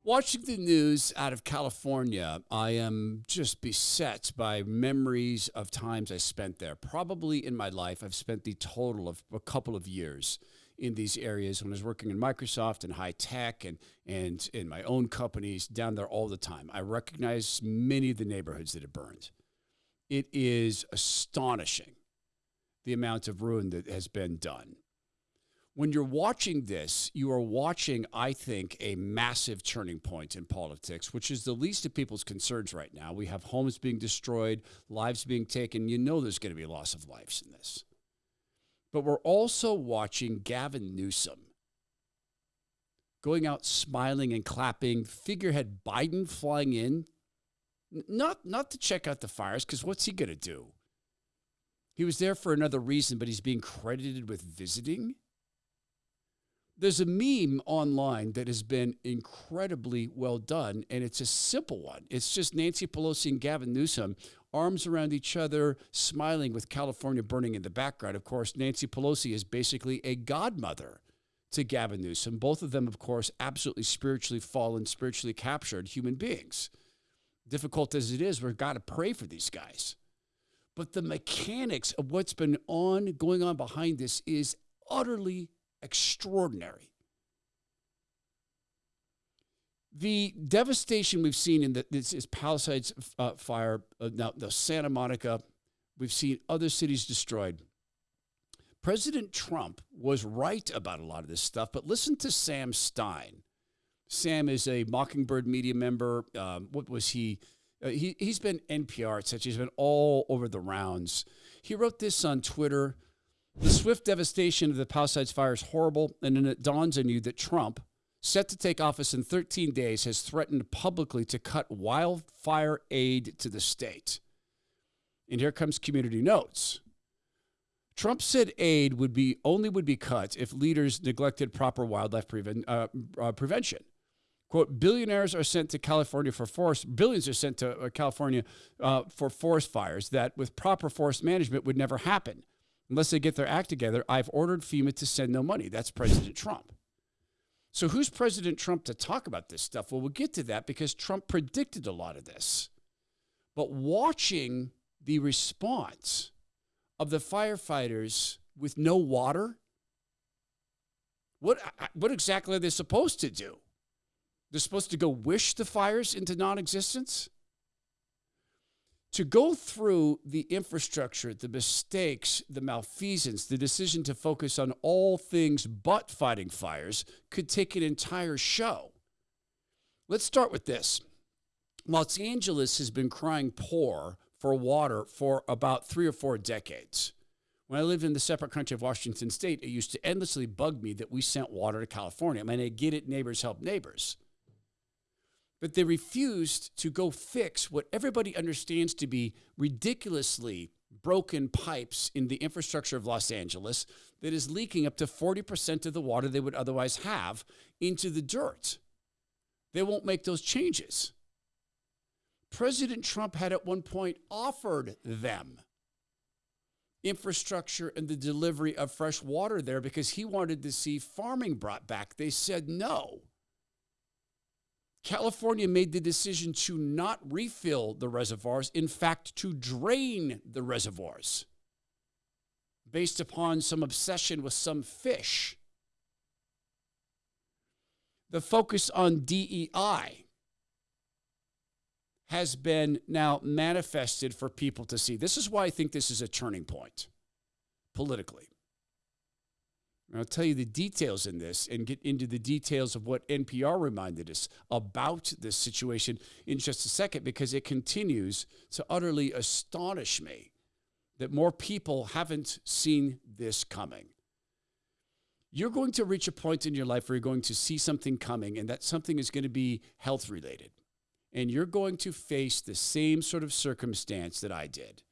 Watching the news out of California, I am just beset by memories of times I spent there. Probably in my life, I've spent the total of a couple of years in these areas when I was working in Microsoft and high tech and in my own companies down there all the time. I recognize many of the neighborhoods that have burned. It is astonishing the amount of ruin that has been done. When you're watching this, you are watching, I think, a massive turning point in politics, which is the least of people's concerns right now. We have homes being destroyed, lives being taken. You know there's going to be a loss of lives in this. But we're also watching Gavin Newsom going out smiling and clapping, figurehead Biden flying in, not to check out the fires, because what's he going to do? He was there for another reason, but he's being credited with visiting. There's a meme online that has been incredibly well done, and it's a simple one. It's just Nancy Pelosi and Gavin Newsom, arms around each other, smiling with California burning in the background. Of course, Nancy Pelosi is basically a godmother to Gavin Newsom. Both of them, of course, absolutely spiritually fallen, spiritually captured human beings. Difficult as it is, we've got to pray for these guys. But the mechanics of what's been going on behind this is utterly extraordinary. The devastation we've seen in this is Palisades fire, now the Santa Monica. We've seen other cities destroyed. President Trump was right about a lot of this stuff, but listen to Sam Stein. Sam is a Mockingbird media member. What was he? He's been NPR, etc. He's been all over the rounds. He wrote this on Twitter. The swift devastation of the Palisades fire is horrible, and then it dawns on you that Trump, set to take office in 13 days, has threatened publicly to cut wildfire aid to the state. And here comes community notes. Trump said aid would be cut if leaders neglected proper wildlife prevention. Quote, billions are sent to California for forest fires that with proper forest management would never happen. Unless they get their act together, I've ordered FEMA to send no money. That's President Trump. So who's President Trump to talk about this stuff? Well, we'll get to that because Trump predicted a lot of this. But watching the response of the firefighters with no water, what exactly are they supposed to do? They're supposed to go wish the fires into non-existence? To go through the infrastructure, the mistakes, the malfeasance, the decision to focus on all things but fighting fires could take an entire show. Let's start with this. Los Angeles has been crying poor for water for about 3 or 4 decades. When I lived in the separate country of Washington State, it used to endlessly bug me that we sent water to California. I mean, I get it, neighbors help neighbors. But they refused to go fix what everybody understands to be ridiculously broken pipes in the infrastructure of Los Angeles that is leaking up to 40% of the water they would otherwise have into the dirt. They won't make those changes. President Trump had at one point offered them infrastructure and the delivery of fresh water there because he wanted to see farming brought back. They said no. California made the decision to not refill the reservoirs, in fact, to drain the reservoirs based upon some obsession with some fish. The focus on DEI has been now manifested for people to see. This is why I think this is a turning point politically. And I'll tell you the details in this and get into the details of what NPR reminded us about this situation in just a second, because it continues to utterly astonish me that more people haven't seen this coming. You're going to reach a point in your life where you're going to see something coming, and that something is going to be health related. And you're going to face the same sort of circumstance that I did.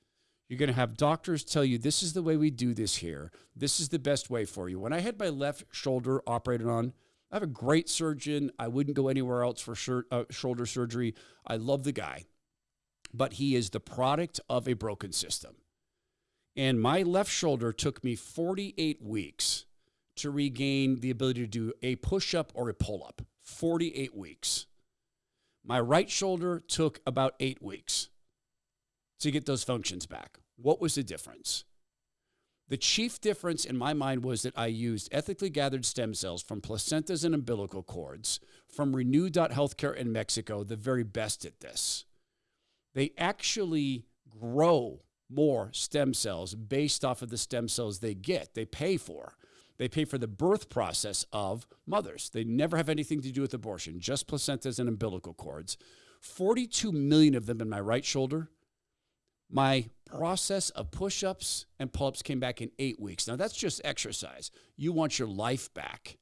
You're going to have doctors tell you, this is the way we do this here. This is the best way for you. When I had my left shoulder operated on, I have a great surgeon. I wouldn't go anywhere else for shoulder surgery. I love the guy. But he is the product of a broken system. And my left shoulder took me 48 weeks to regain the ability to do a push-up or a pull-up. 48 weeks. My right shoulder took about 8 weeks to get those functions back. What was the difference? The chief difference in my mind was that I used ethically gathered stem cells from placentas and umbilical cords from Renew.Healthcare in Mexico, the very best at this. They actually grow more stem cells based off of the stem cells they get, they pay for. They pay for the birth process of mothers. They never have anything to do with abortion, just placentas and umbilical cords. 42 million of them in my right shoulder. My process of push-ups and pull-ups came back in 8 weeks. Now, that's just exercise. You want your life back.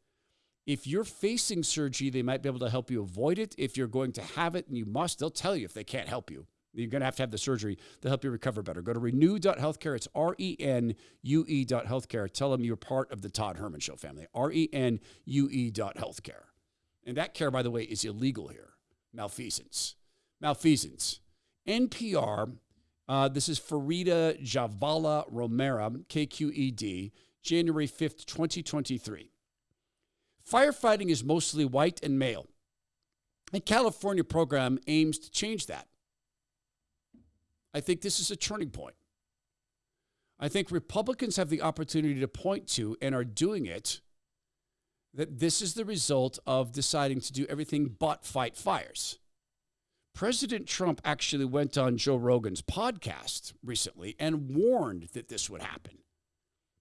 If you're facing surgery, they might be able to help you avoid it. If you're going to have it and you must, they'll tell you if they can't help you. You're going to have the surgery to help you recover better. Go to Renew.Healthcare. It's RENUE.Healthcare. Tell them you're part of the Todd Herman Show family. RENUE.Healthcare. And that care, by the way, is illegal here. Malfeasance. NPR, this is Farida Javala Romero, KQED, January 5th, 2023. Firefighting is mostly white and male. A California program aims to change that. I think this is a turning point. I think Republicans have the opportunity to point to, and are doing it, that this is the result of deciding to do everything but fight fires. President Trump actually went on Joe Rogan's podcast recently and warned that this would happen.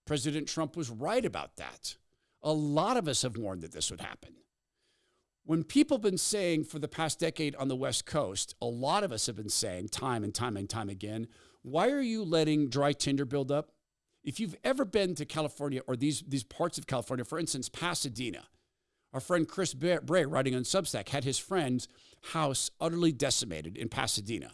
President Trump was right about that. A lot of us have warned that this would happen. When people have been saying for the past decade on the West Coast, a lot of us have been saying time and time again, why are you letting dry tinder build up? If you've ever been to California or these parts of California, for instance, Pasadena, our friend Chris Bray, writing on Substack, had his friend's house utterly decimated in Pasadena.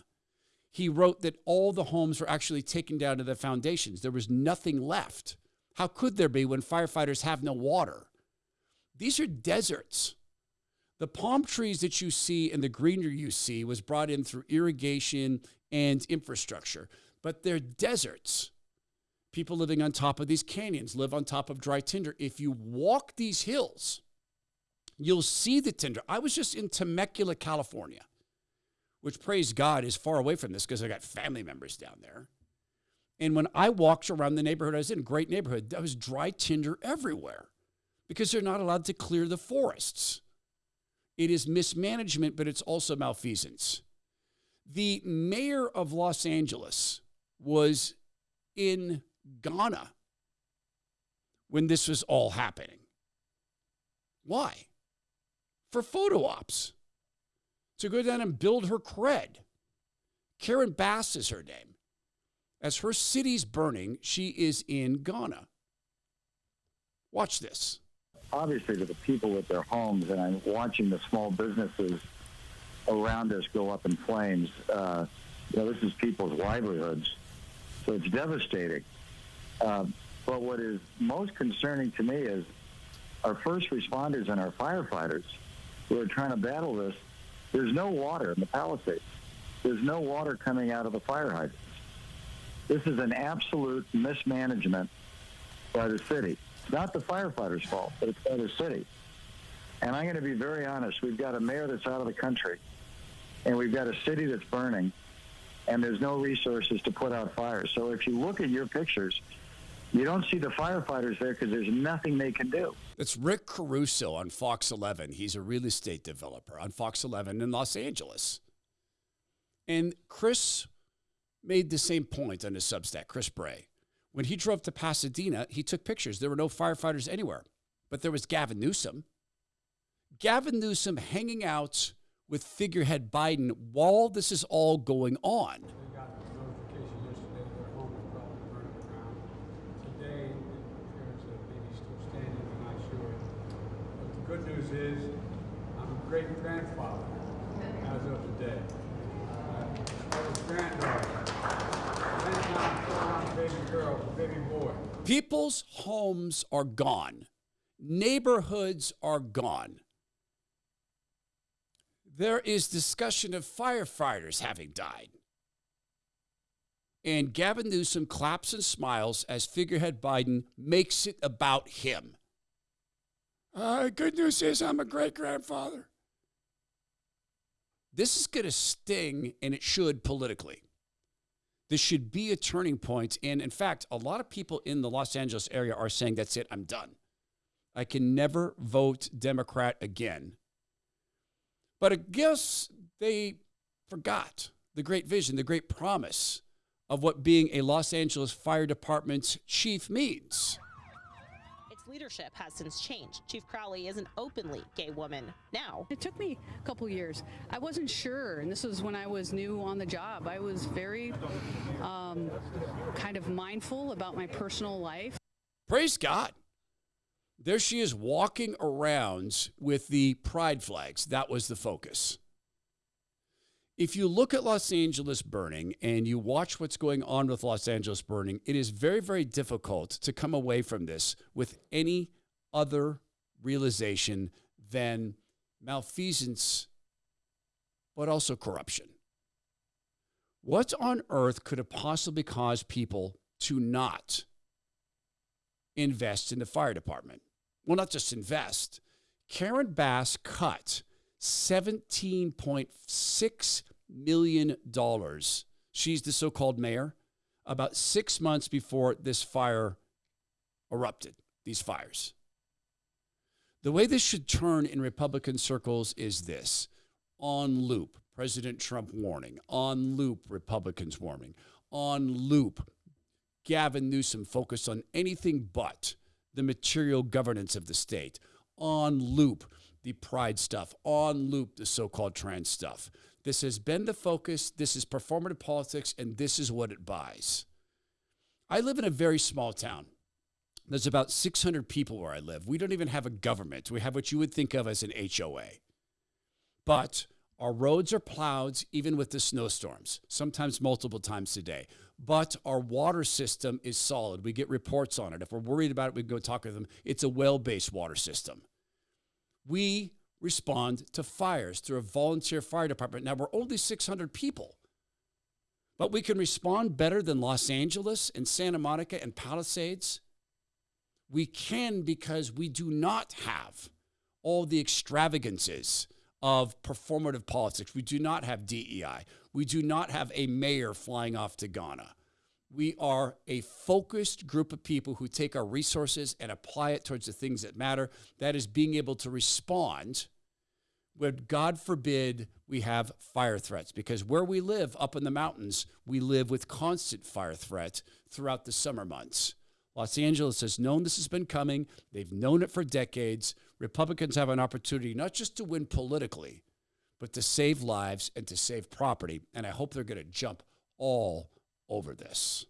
He wrote that all the homes were actually taken down to the foundations. There was nothing left. How could there be when firefighters have no water? These are deserts. The palm trees that you see and the greenery you see was brought in through irrigation and infrastructure, but they're deserts. People living on top of these canyons live on top of dry tinder. If you walk these hills, you'll see the tinder. I was just in Temecula, California, which, praise God, is far away from this because I got family members down there. And when I walked around the neighborhood I was in, great neighborhood, there was dry tinder everywhere because they're not allowed to clear the forests. It is mismanagement, but it's also malfeasance. The mayor of Los Angeles was in Ghana when this was all happening. Why? For photo ops. To go down and build her cred. Karen Bass is her name. As her city's burning, she is in Ghana. Watch this. Obviously, to the people with their homes, and I'm watching the small businesses around us go up in flames. This is people's livelihoods, so it's devastating. But what is most concerning to me is our first responders and our firefighters who are trying to battle this. There's no water in the Palisades. There's no water coming out of the fire hydrants. This is an absolute mismanagement by the city. It's not the firefighters' fault, but it's by the city. And I'm going to be very honest. We've got a mayor that's out of the country, and we've got a city that's burning, and there's no resources to put out fires. So if you look at your pictures, you don't see the firefighters there because there's nothing they can do. It's Rick Caruso on Fox 11. He's a real estate developer on Fox 11 in Los Angeles. And Chris made the same point on his Substack, Chris Bray. When he drove to Pasadena, he took pictures. There were no firefighters anywhere, but there was Gavin Newsom. Gavin Newsom hanging out with figurehead Biden while this is all going on. They got the notification yesterday their home is probably burning around. Today, the parents are maybe still standing, I'm not sure. But the good news is, I'm a great-grandfather as of today. I was granddaughter. Baby girl, baby boy. People's homes are gone. Neighborhoods are gone. There is discussion of firefighters having died. And Gavin Newsom claps and smiles as figurehead Biden makes it about him. Good news is I'm a great-grandfather. This is going to sting, and it should politically. This should be a turning point. And in fact, a lot of people in the Los Angeles area are saying, that's it, I'm done. I can never vote Democrat again. But I guess they forgot the great vision, the great promise of what being a Los Angeles Fire Department's chief means. Its leadership has since changed. Chief Crowley is an openly gay woman now. It took me a couple years. I wasn't sure, and this was when I was new on the job. I was very kind of mindful about my personal life. Praise God. There she is walking around with the pride flags. That was the focus. If you look at Los Angeles burning and you watch what's going on with Los Angeles burning, it is very, very difficult to come away from this with any other realization than malfeasance, but also corruption. What on earth could have possibly caused people to not invest in the fire department? Well, not just invest. Karen Bass cut $17.6 million. She's the so-called mayor, about 6 months before this fire erupted, these fires. The way this should turn in Republican circles is this. On loop, President Trump warning. On loop, Republicans warning. On loop, Gavin Newsom focused on anything but the material governance of the state. On loop, the pride stuff. On loop, the so-called trans stuff. This has been the focus. This is performative politics, and this is what it buys. I live in a very small town. There's about 600 people where I live. We don't even have a government. We have what you would think of as an HOA. But our roads are plowed even with the snowstorms, sometimes multiple times a day. But our water system is solid. We get reports on it. If we're worried about it, we can go talk to them. It's a well-based water system. We respond to fires through a volunteer fire department. Now, we're only 600 people, but we can respond better than Los Angeles and Santa Monica and Palisades. We can because we do not have all the extravagances of performative politics. We do not have DEI. We do not have a mayor flying off to Ghana. We are a focused group of people who take our resources and apply it towards the things that matter. That is being able to respond when, God forbid, we have fire threats. Because where we live, up in the mountains, we live with constant fire threat throughout the summer months. Los Angeles has known this has been coming. They've known it for decades. Republicans have an opportunity not just to win politically, but to save lives and to save property. And I hope they're going to jump all over this.